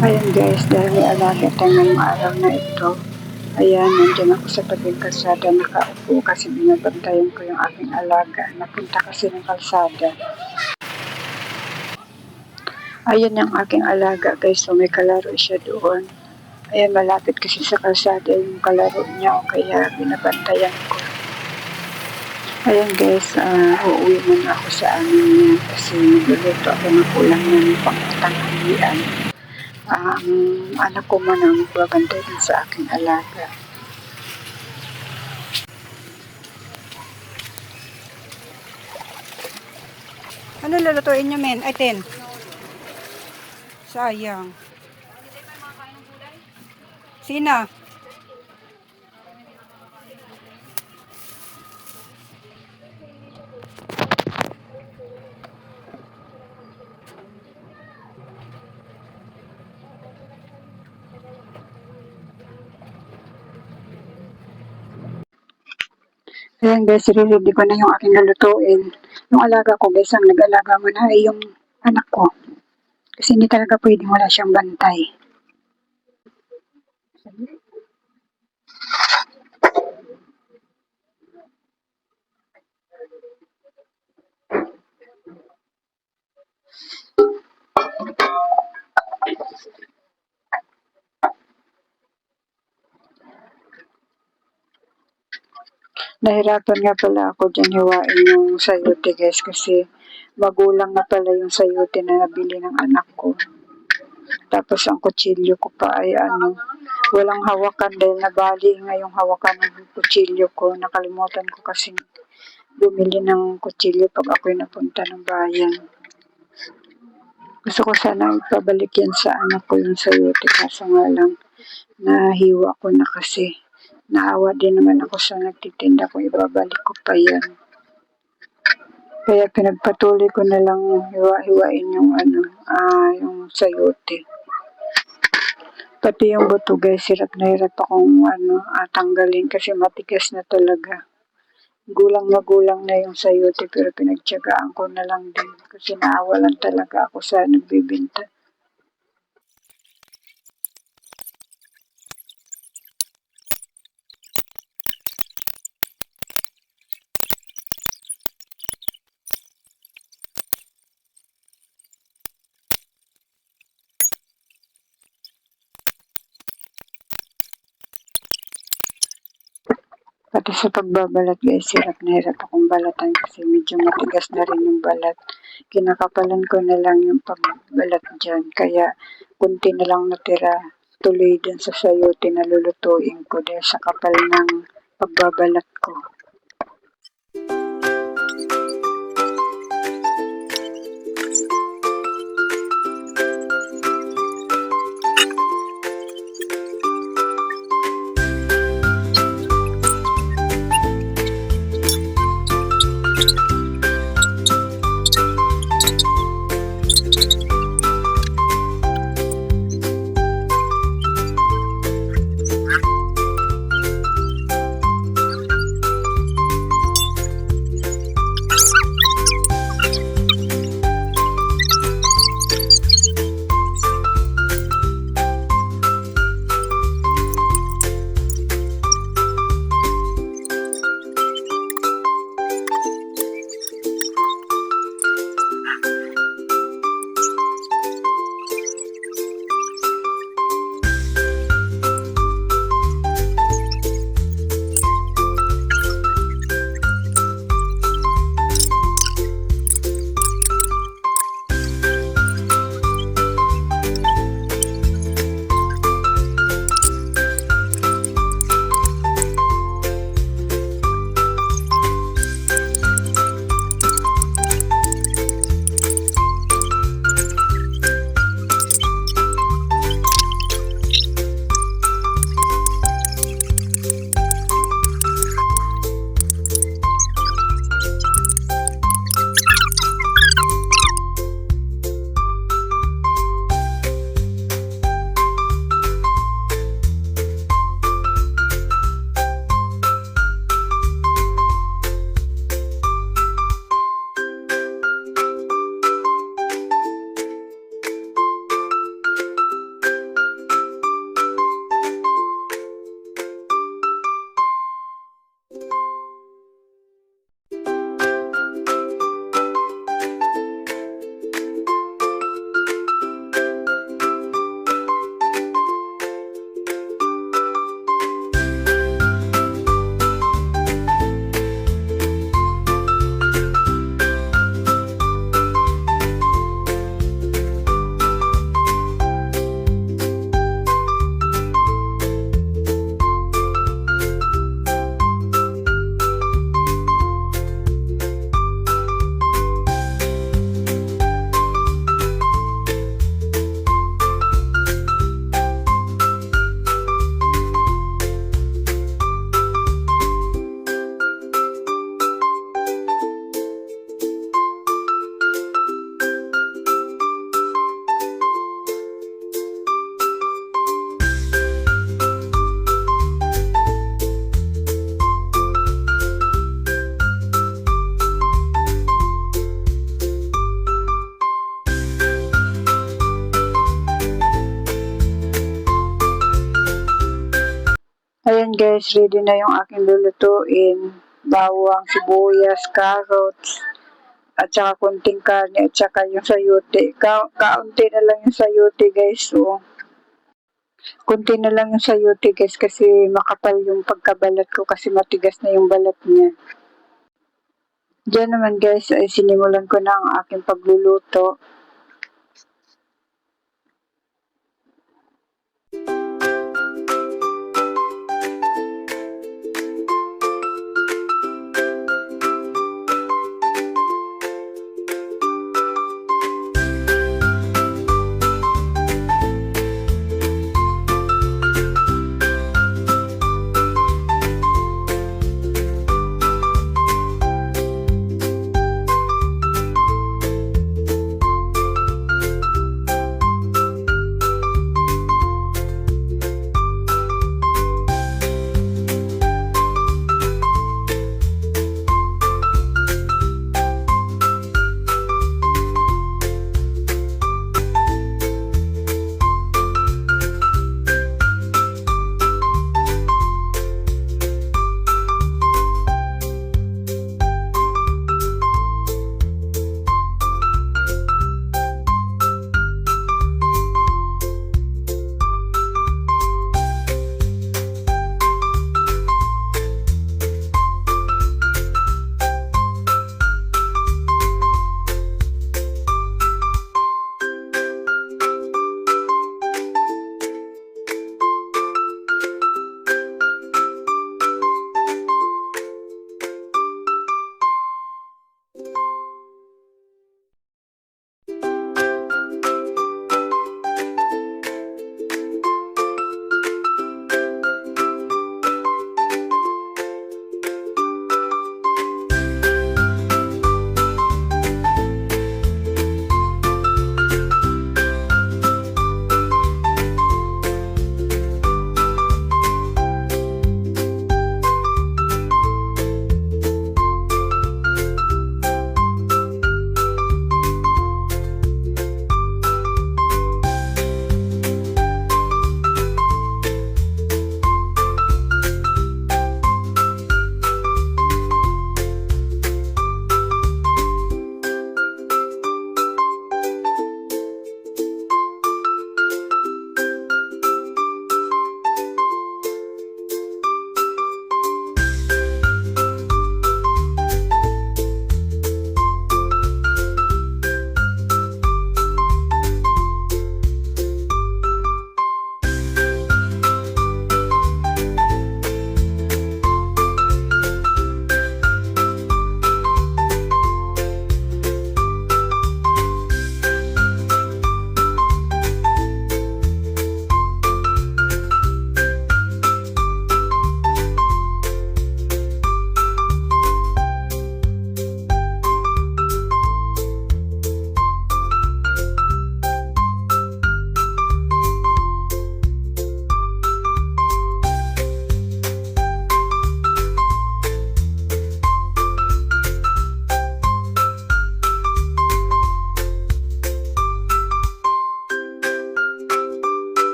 Ayan guys, dahil may alaga tayo ngayong araw na ito. Ayan, nandiyan ako sa tabing kalsada, nakaupo kasi binabantayan ko yung aking alaga. Napunta kasi ng kalsada. Ayan yung aking alaga guys, so may kalaro siya doon. Ayan, malapit kasi sa kalsada yung kalaro niya, o kaya binabantayan ko. Ayan guys, uuwi muna ako sa amin niya kasi nagluluto ako ng ulam ng pangtanghalian. Ang anak ko man ang magbabantay din sa aking alaga. Ano lulutuin niyo, men? Ay, 10. Sayang. Sina? Ayan guys, ready ko na yung aking nalutuin. Yung alaga ko guys, ang nag-alaga mo na ay yung anak ko. Kasi hindi talaga pwedeng wala siyang bantay. Nahirapan nga pala ako dyan hiwain yung sayote guys kasi magulang na pala yung sayote na nabili ng anak ko. Tapos ang kutsilyo ko pa ay walang hawakan dahil nabali nga yung hawakan ng kutsilyo ko. Nakalimutan ko kasi bumili ng kutsilyo pag ako'y napunta ng bayan. Gusto ko sana ipabalik yan sa anak ko yung sayote kaso nga lang nahiwa ko na kasi. Naawa din naman ako sa nagtitinda kung ibabalik ko pa yan. Kaya pinagpatuloy ko na lang hiwa-hiwain yung yung sayote. Pati yung buto guys, hirap na hirap akong tanggalin kasi matigas na talaga. Gulang na yung sayote pero pinagtiyagaan ko na lang din kasi naawalan talaga ako sa nagbibinta. Pati sa pagbabalat guys, hirap na hirap akong balatan kasi medyo matigas na rin yung balat. Kinakapalan ko na lang yung pagbalat dyan. Kaya kunti na lang natira tuloy dun sa sayote na lulutuin ko dahil sa kapal ng pagbabalat ko. guys, ready na yung aking lulutuin. Bawang, sibuyas, carrots, at saka kunting karne, at saka yung sayote. Kaunti na lang yung sayote guys, so. Kunti na lang yung sayote guys kasi makapal yung pagkabalat ko kasi matigas na yung balat niya. Diyan naman guys ay sinimulan ko na ang aking pagluluto.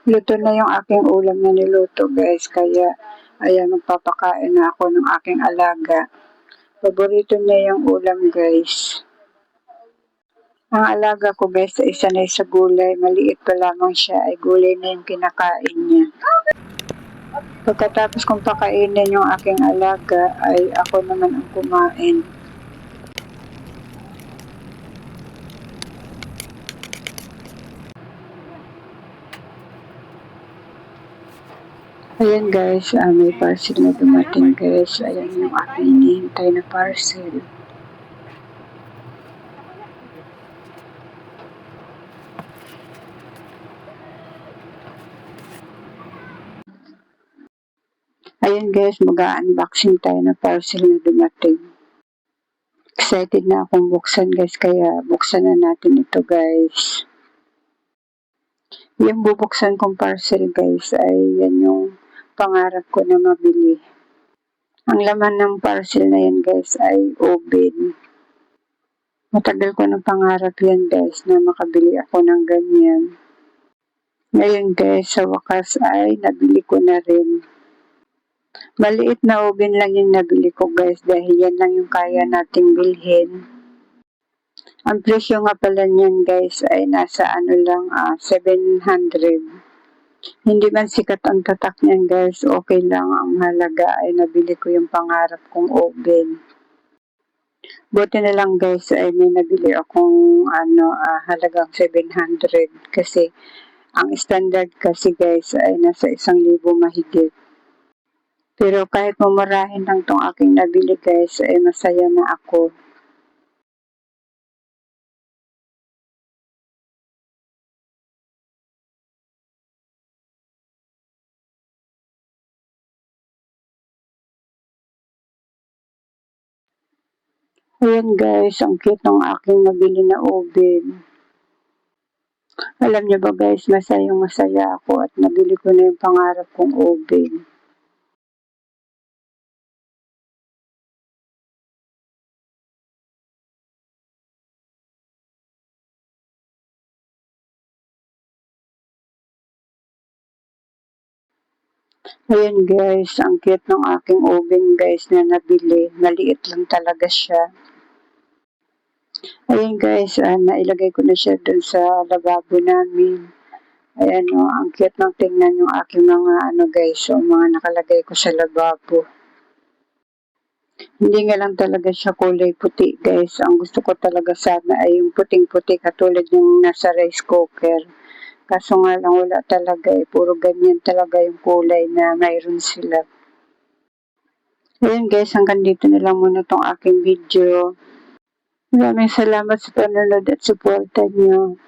Luto na yung aking ulam na niluto guys, kaya ayan, magpapakain na ako ng aking alaga. Paborito niya yung ulam guys. Ang alaga ko guys ay sanay sa gulay, maliit pa lamang siya ay gulay na yung kinakain niya. Pagkatapos kong pakainin yung aking alaga ay ako naman ang kumain. Ayan guys, may parcel na dumating guys. Ayan yung aking hinihintay na parcel. Ayan guys, mag-unboxing tayo na parcel na dumating. Excited na akong buksan guys, kaya buksan na natin ito guys. Yung bubuksan kong parcel guys ay yan yung pangarap ko na mabili. Ang laman ng parcel na yan guys ay oven. Matagal ko ng pangarap yan guys na makabili ako ng ganyan. Ngayon guys, sa wakas ay nabili ko na rin. Maliit na oven lang yung nabili ko guys dahil yan lang yung kaya nating bilhin. Ang presyo nga pala niyan guys ay nasa 700. Hindi man sikat ang tatak niyan guys, okay lang. Ang halaga ay nabili ko yung pangarap kong oven. Buti na lang guys ay may nabili akong halagang 700 kasi ang standard kasi guys ay nasa 1,000 mahigit. Pero kahit mumurahin lang tong aking nabili guys ay masaya na ako. Ayan guys, ang cute ng aking nabili na oven. Alam niyo ba guys, masaya ako at nabili ko na yung pangarap kong oven. Ayan guys, ang cute ng aking oven guys na nabili. Maliit lang talaga siya. Ayan guys, nailagay ko na siya dun sa lababo namin. Ayan ang cute ng tingnan yung aking mga guys, mga nakalagay ko sa lababo. Hindi nga lang talaga siya kulay puti guys. Ang gusto ko talaga sana ay yung puting-puti katulad yung nasa rice cooker. Kaso nga lang wala talaga puro ganyan talaga yung kulay na mayroon sila. Ayun guys, hanggang dito na lang muna tong aking video. Maraming salamat sa panonood at suporta niyo.